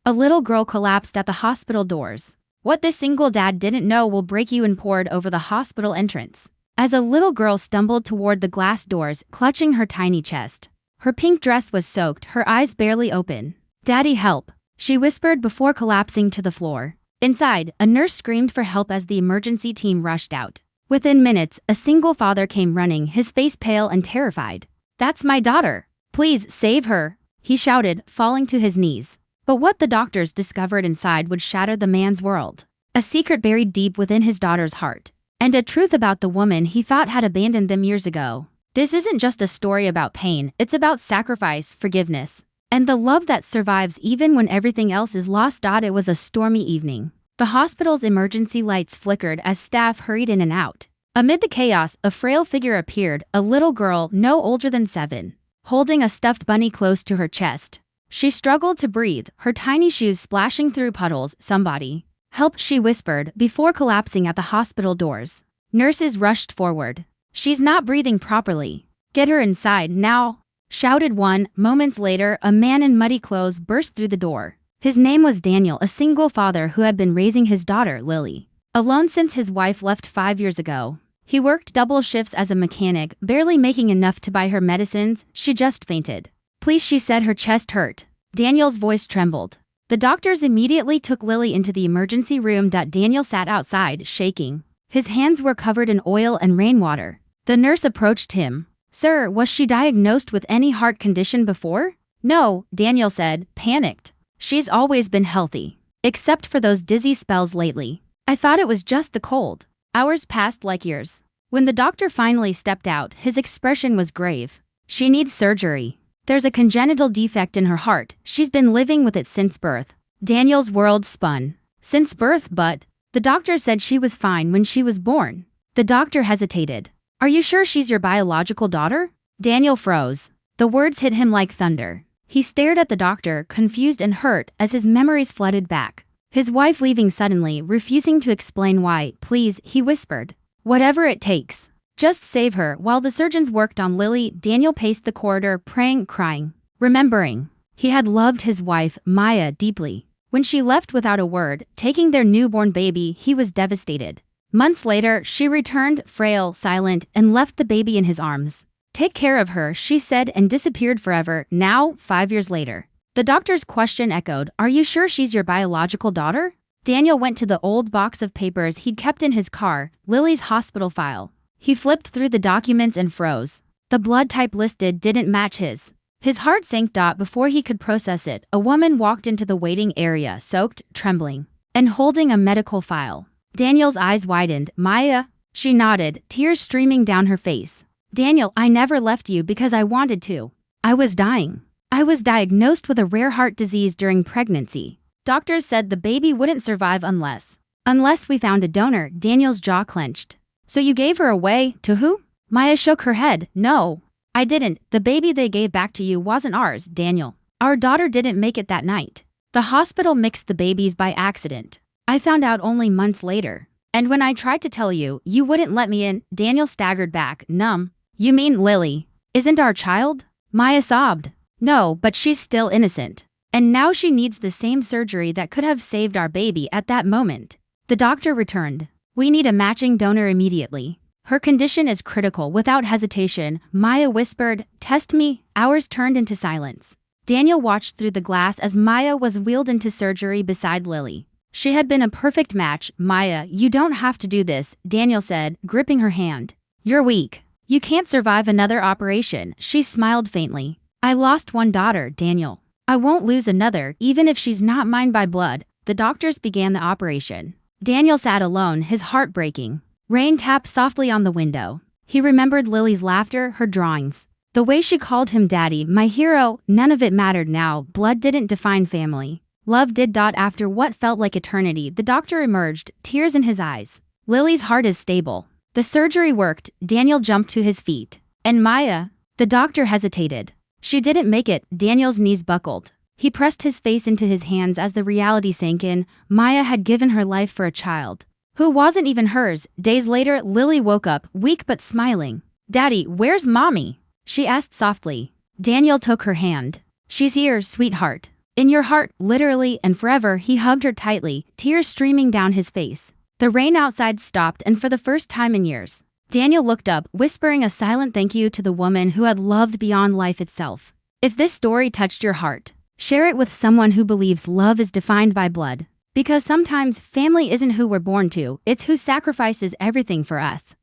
A little girl collapsed at the hospital doors. What this single dad didn't know will break you, and poured over the hospital entrance. As a little girl stumbled toward the glass doors, clutching her tiny chest. Her pink dress was soaked, her eyes barely open. "Daddy, help," she whispered before collapsing to the floor. Inside, a nurse screamed for help as the emergency team rushed out. Within minutes, a single father came running, his face pale and terrified. "That's my daughter. Please save her," he shouted, falling to his knees. But what the doctors discovered inside would shatter the man's world. A secret buried deep within his daughter's heart. And a truth about the woman he thought had abandoned them years ago. This isn't just a story about pain, it's about sacrifice, forgiveness, and the love that survives even when everything else is lost. It was a stormy evening. The hospital's emergency lights flickered as staff hurried in and out. Amid the chaos, a frail figure appeared, a little girl no older than 7, holding a stuffed bunny close to her chest. She struggled to breathe, her tiny shoes splashing through puddles. "Somebody help," she whispered before collapsing at the hospital doors. Nurses rushed forward. "She's not breathing properly. Get her inside now," shouted one. Moments later, a man in muddy clothes burst through the door. His name was Daniel, a single father who had been raising his daughter, Lily, alone since his wife left 5 years ago. He worked double shifts as a mechanic, barely making enough to buy her medicines. "She just fainted. Please," she said, her chest hurt. Daniel's voice trembled. The doctors immediately took Lily into the emergency room. Daniel sat outside, shaking. His hands were covered in oil and rainwater. The nurse approached him. "Sir, was she diagnosed with any heart condition before?" "No," Daniel said, panicked. "She's always been healthy, except for those dizzy spells lately. I thought it was just the cold." Hours passed like years. When the doctor finally stepped out, his expression was grave. "She needs surgery. There's a congenital defect in her heart. She's been living with it since birth." Daniel's world spun. "Since birth, but the doctor said she was fine when she was born." The doctor hesitated. "Are you sure she's your biological daughter?" Daniel froze. The words hit him like thunder. He stared at the doctor, confused and hurt, as his memories flooded back. His wife leaving suddenly, refusing to explain why. "Please," he whispered. "Whatever it takes. Just save her." While the surgeons worked on Lily, Daniel paced the corridor, praying, crying, remembering. He had loved his wife, Maya, deeply. When she left without a word, taking their newborn baby, he was devastated. Months later, she returned, frail, silent, and left the baby in his arms. "Take care of her," she said, and disappeared forever. Now, 5 years later, the doctor's question echoed, "Are you sure she's your biological daughter?" Daniel went to the old box of papers he'd kept in his car, Lily's hospital file. He flipped through the documents and froze. The blood type listed didn't match his. His heart sank. Before he could process it, a woman walked into the waiting area, soaked, trembling, and holding a medical file. Daniel's eyes widened. "Maya?" She nodded, tears streaming down her face. "Daniel, I never left you because I wanted to. I was dying. I was diagnosed with a rare heart disease during pregnancy. Doctors said the baby wouldn't survive unless we found a donor." Daniel's jaw clenched. "So you gave her away? To who?" Maya shook her head. "No, I didn't. The baby they gave back to you wasn't ours, Daniel. Our daughter didn't make it that night. The hospital mixed the babies by accident. I found out only months later. And when I tried to tell you, you wouldn't let me in." Daniel staggered back, numb. "You mean Lily isn't our child?" Maya sobbed. "No, but she's still innocent. And now she needs the same surgery that could have saved our baby at that moment." The doctor returned. "We need a matching donor immediately. Her condition is critical." Without hesitation, Maya whispered, "Test me." Hours turned into silence. Daniel watched through the glass as Maya was wheeled into surgery beside Lily. She had been a perfect match. "Maya, you don't have to do this," Daniel said, gripping her hand. "You're weak. You can't survive another operation." She smiled faintly. "I lost one daughter, Daniel. I won't lose another, even if she's not mine by blood." The doctors began the operation. Daniel sat alone, his heart breaking. Rain tapped softly on the window. He remembered Lily's laughter, her drawings, the way she called him daddy, my hero. None of it mattered now. Blood didn't define family. Love did. After what felt like eternity, the doctor emerged, tears in his eyes. "Lily's heart is stable. The surgery worked." Daniel jumped to his feet. "And Maya?" The doctor hesitated. "She didn't make it." Daniel's knees buckled. He pressed his face into his hands as the reality sank in. Maya had given her life for a child who wasn't even hers. Days later, Lily woke up, weak but smiling. "Daddy, where's mommy?" she asked softly. Daniel took her hand. "She's here, sweetheart." In your heart, literally and forever, he hugged her tightly, tears streaming down his face. The rain outside stopped, and for the first time in years, Daniel looked up, whispering a silent thank you to the woman who had loved beyond life itself. If this story touched your heart, share it with someone who believes love is defined by blood. Because sometimes family isn't who we're born to, it's who sacrifices everything for us.